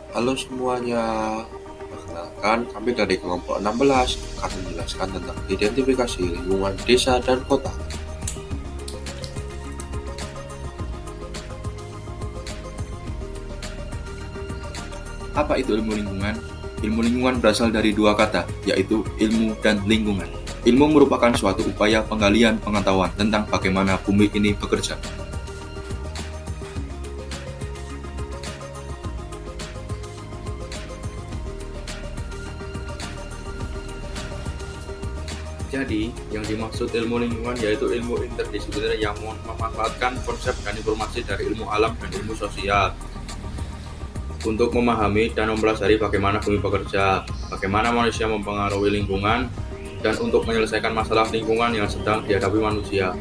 Halo semuanya, perkenalkan kami dari kelompok 16 akan menjelaskan tentang identifikasi lingkungan desa dan kota. Apa itu ilmu lingkungan? Ilmu lingkungan berasal dari dua kata, yaitu ilmu dan lingkungan. Ilmu merupakan suatu upaya penggalian pengetahuan tentang bagaimana bumi ini bekerja. Jadi, yang dimaksud ilmu lingkungan yaitu ilmu interdisipliner yang memanfaatkan konsep dan informasi dari ilmu alam dan ilmu sosial untuk memahami dan mempelajari bagaimana bumi bekerja, bagaimana manusia mempengaruhi lingkungan, dan untuk menyelesaikan masalah lingkungan yang sedang dihadapi manusia.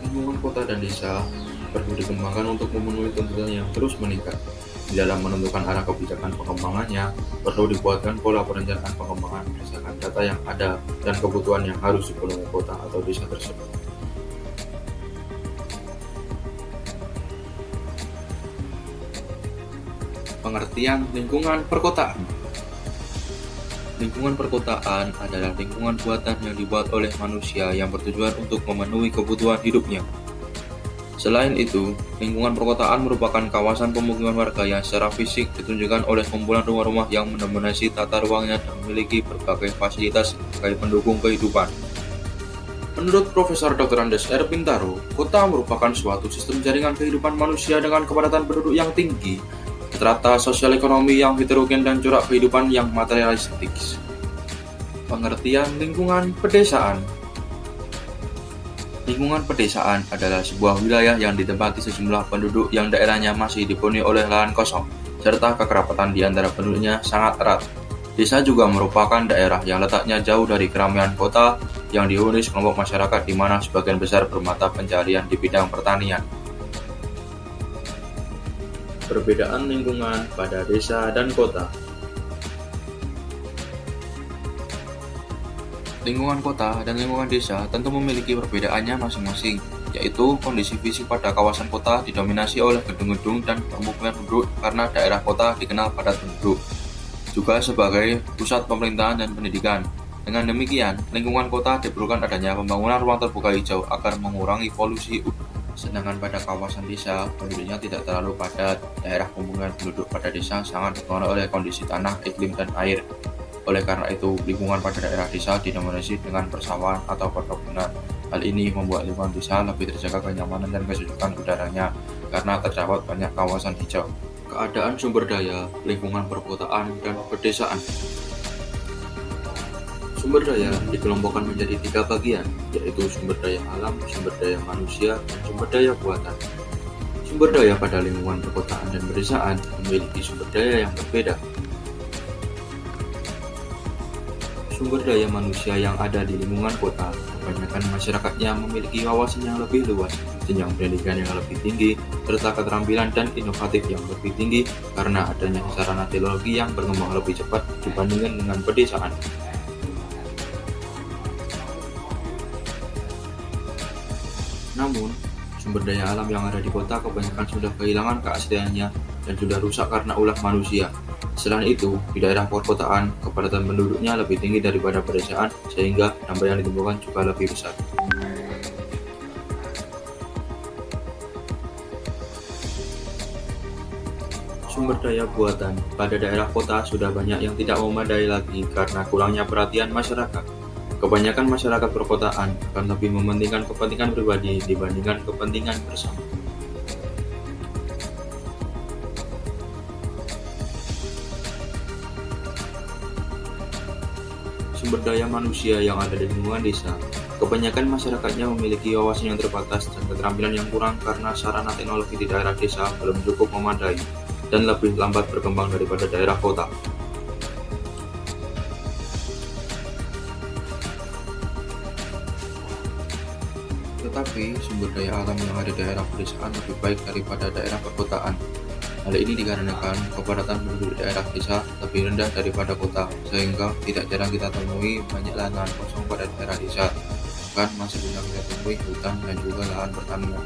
Lingkungan kota dan desa perlu dikembangkan untuk memenuhi tuntutan yang terus meningkat. Di dalam menentukan arah kebijakan pengembangannya, perlu dibuatkan pola perencanaan pengembangan berdasarkan data yang ada dan kebutuhan yang harus dipenuhi kota atau desa tersebut. Pengertian lingkungan perkotaan. Lingkungan perkotaan adalah lingkungan buatan yang dibuat oleh manusia yang bertujuan untuk memenuhi kebutuhan hidupnya. Selain itu, lingkungan perkotaan merupakan kawasan pemukiman warga yang secara fisik ditunjukkan oleh kumpulan rumah-rumah yang mendominasi tata ruangnya dan memiliki berbagai fasilitas sebagai pendukung kehidupan. Menurut Profesor Dr. Andes R. Pintaro, kota merupakan suatu sistem jaringan kehidupan manusia dengan kepadatan penduduk yang tinggi, strata sosial ekonomi yang heterogen dan corak kehidupan yang materialistik. Pengertian lingkungan pedesaan. Lingkungan pedesaan adalah sebuah wilayah yang ditempati sejumlah penduduk yang daerahnya masih dipenuhi oleh lahan kosong, serta kekerabatan di antara penduduknya sangat erat. Desa juga merupakan daerah yang letaknya jauh dari keramaian kota, yang dihuni kelompok masyarakat di mana sebagian besar bermata pencaharian di bidang pertanian. Perbedaan lingkungan pada desa dan kota. Lingkungan kota dan lingkungan desa tentu memiliki perbedaannya masing-masing, yaitu kondisi fisik pada kawasan kota didominasi oleh gedung-gedung dan permukiman penduduk karena daerah kota dikenal padat penduduk, juga sebagai pusat pemerintahan dan pendidikan. Dengan demikian, lingkungan kota diperlukan adanya pembangunan ruang terbuka hijau agar mengurangi polusi udara. Sedangkan pada kawasan desa, penduduknya tidak terlalu padat. Daerah pemukiman penduduk pada desa sangat dipengaruhi oleh kondisi tanah, iklim, dan air. Oleh karena itu, lingkungan pada daerah desa didominasi dengan persawahan atau perkebunan. Hal ini membuat lingkungan desa lebih terjaga kenyamanan dan kesejukan udaranya karena terdapat banyak kawasan hijau. Keadaan sumber daya, lingkungan perkotaan, dan pedesaan. Sumber daya dikelompokkan menjadi 3 bagian, yaitu sumber daya alam, sumber daya manusia, dan sumber daya buatan. Sumber daya pada lingkungan perkotaan dan pedesaan memiliki sumber daya yang berbeda. Sumber daya manusia yang ada di lingkungan kota, kebanyakan masyarakatnya memiliki wawasan yang lebih luas, jenjang pendidikan yang lebih tinggi, serta keterampilan dan inovatif yang lebih tinggi karena adanya sarana teknologi yang berkembang lebih cepat dibandingkan dengan pedesaan. Namun, sumber daya alam yang ada di kota kebanyakan sudah kehilangan keasliannya dan sudah rusak karena ulah manusia. Selain itu, di daerah perkotaan, kepadatan penduduknya lebih tinggi daripada pedesaan, sehingga dampak yang ditimbulkan juga lebih besar. Sumber daya buatan pada daerah kota sudah banyak yang tidak memadai lagi karena kurangnya perhatian masyarakat. Kebanyakan masyarakat perkotaan akan lebih mementingkan kepentingan pribadi dibandingkan kepentingan bersama. Sumber daya manusia yang ada di lingkungan desa, kebanyakan masyarakatnya memiliki wawasan yang terbatas dan keterampilan yang kurang karena sarana teknologi di daerah desa belum cukup memadai dan lebih lambat berkembang daripada daerah kota. Tetapi, sumber daya alam yang ada di daerah pedesaan lebih baik daripada daerah perkotaan. Hal ini dikarenakan kepadatan penduduk di daerah desa lebih rendah daripada kota, sehingga tidak jarang kita temui banyak lahan kosong pada daerah desa. Bahkan masih bisa kita temui hutan dan juga lahan pertanian.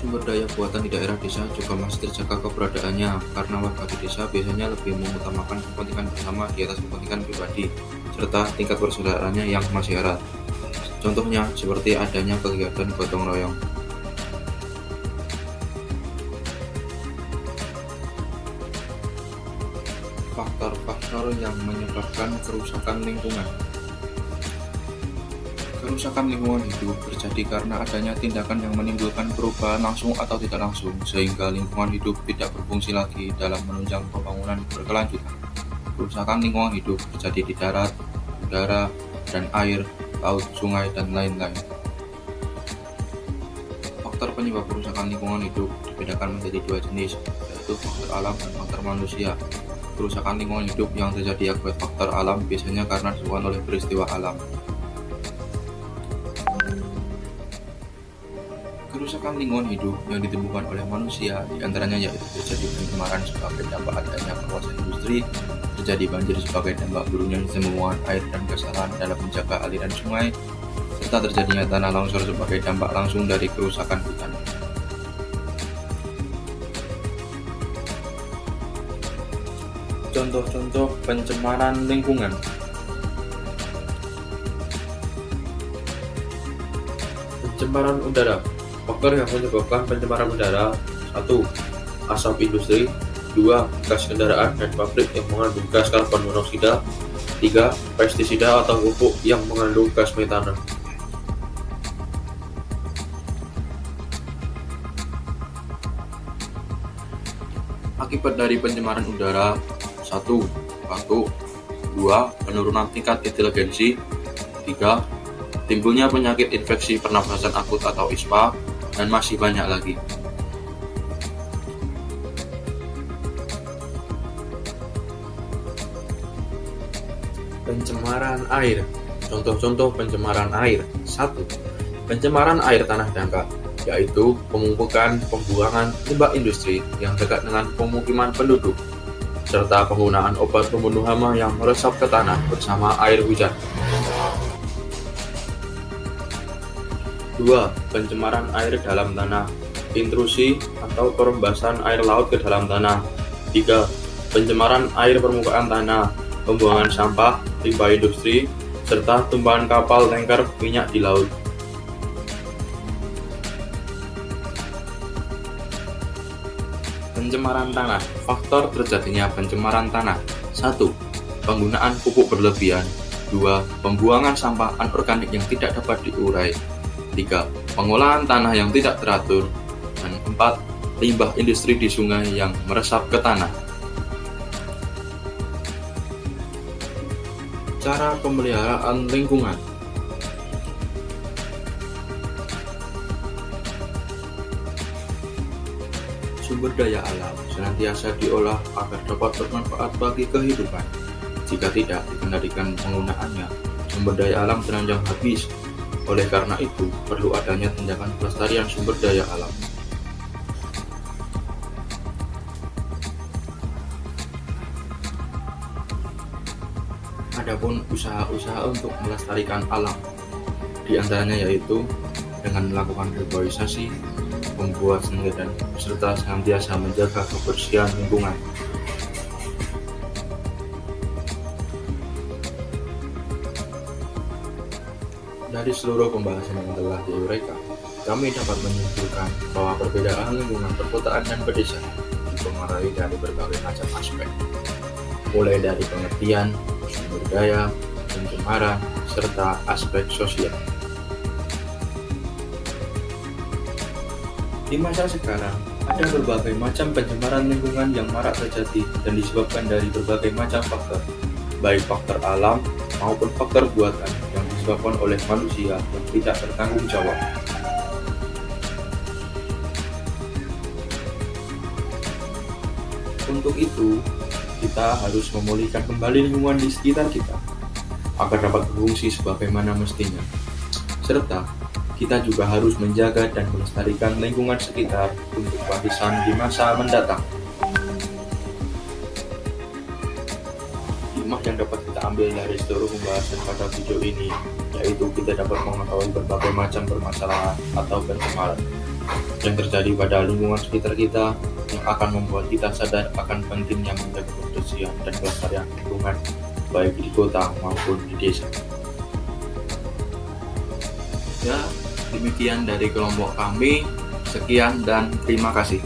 Sumber daya buatan di daerah desa juga masih terjaga keberadaannya karena warga di desa biasanya lebih mengutamakan kepentingan bersama di atas kepentingan pribadi, serta tingkat persaudaraannya yang masih erat. Contohnya seperti adanya kegiatan gotong royong. Faktor-faktor yang menyebabkan kerusakan lingkungan. Kerusakan lingkungan hidup terjadi karena adanya tindakan yang menimbulkan perubahan langsung atau tidak langsung, sehingga lingkungan hidup tidak berfungsi lagi dalam menunjang pembangunan berkelanjutan. Kerusakan lingkungan hidup terjadi di darat, udara, dan air, laut, sungai, dan lain-lain. Faktor penyebab kerusakan lingkungan hidup dibedakan menjadi dua jenis, yaitu faktor alam dan faktor manusia. Kerusakan lingkungan hidup yang terjadi akibat faktor alam biasanya karena disebabkan oleh peristiwa alam. Kerusakan lingkungan hidup yang ditemukan oleh manusia diantaranya yaitu terjadi pencemaran sebagai dampak adanya kawasan industri, terjadi banjir sebagai dampak buruknya sembuhan air dan kesalahan dalam menjaga aliran sungai, serta terjadinya tanah longsor sebagai dampak langsung dari kerusakan hutan. Contoh-contoh pencemaran lingkungan. Pencemaran udara. Faktor yang menyebabkan pencemaran udara: 1. Asap industri. 2. Gas kendaraan dan pabrik yang mengandung gas karbon monoksida. 3. Pestisida atau pupuk yang mengandung gas metana. Akibat dari pencemaran udara: 1. Batuk. 2. Penurunan tingkat inteligensi. 3. Timbulnya penyakit infeksi pernafasan akut atau ISPA, dan masih banyak lagi. Pencemaran air. Contoh-contoh pencemaran air. 1. Pencemaran air tanah dangkal, yaitu pemumpukan pembuangan limbah industri yang dekat dengan pemukiman penduduk, serta penggunaan obat pembunuh hama yang meresap ke tanah bersama air hujan. 2. Pencemaran air dalam tanah, intrusi atau perembasan air laut ke dalam tanah. 3. Pencemaran air permukaan tanah, pembuangan sampah, limbah industri, serta tumpahan kapal tanker minyak di laut. Pencemaran tanah. Faktor terjadinya pencemaran tanah: 1. Penggunaan pupuk berlebihan. 2. Pembuangan sampah anorganik yang tidak dapat diurai. 3. Pengolahan tanah yang tidak teratur. Dan 4. Limbah industri di sungai yang meresap ke tanah. Cara pemeliharaan lingkungan. Sumber daya alam senantiasa diolah agar dapat bermanfaat bagi kehidupan. Jika tidak dikendalikan penggunaannya, sumber daya alam terancam habis. Oleh karena itu, perlu adanya tindakan pelestarian sumber daya alam. Adapun usaha-usaha untuk melestarikan alam, di antaranya yaitu dengan melakukan reboisasi, membuat sendiri, serta senantiasa menjaga kebersihan lingkungan. Dari seluruh pembahasan yang telah diuraikan, kami dapat menyimpulkan bahwa perbedaan lingkungan perkotaan dan pedesaan dipengaruhi dari berbagai macam aspek, mulai dari pengertian, sumber daya, pencemaran, serta aspek sosial. Di masa sekarang, ada berbagai macam pencemaran lingkungan yang marak terjadi dan disebabkan dari berbagai macam faktor, baik faktor alam maupun faktor buatan yang disebabkan oleh manusia yang tidak bertanggung jawab. Untuk itu, kita harus memulihkan kembali lingkungan di sekitar kita agar dapat berfungsi sebagaimana mestinya. Serta, kita juga harus menjaga dan melestarikan lingkungan sekitar untuk warisan di masa mendatang. Hikmah yang dapat kita ambil dari seluruh pembahasan pada video ini, yaitu kita dapat mengetahui berbagai macam permasalahan atau pencemaran yang terjadi pada lingkungan sekitar kita yang akan membuat kita sadar akan pentingnya menjaga kebersihan dan kelestarian lingkungan baik di kota maupun di desa. Ya, demikian dari kelompok kami. Sekian dan terima kasih.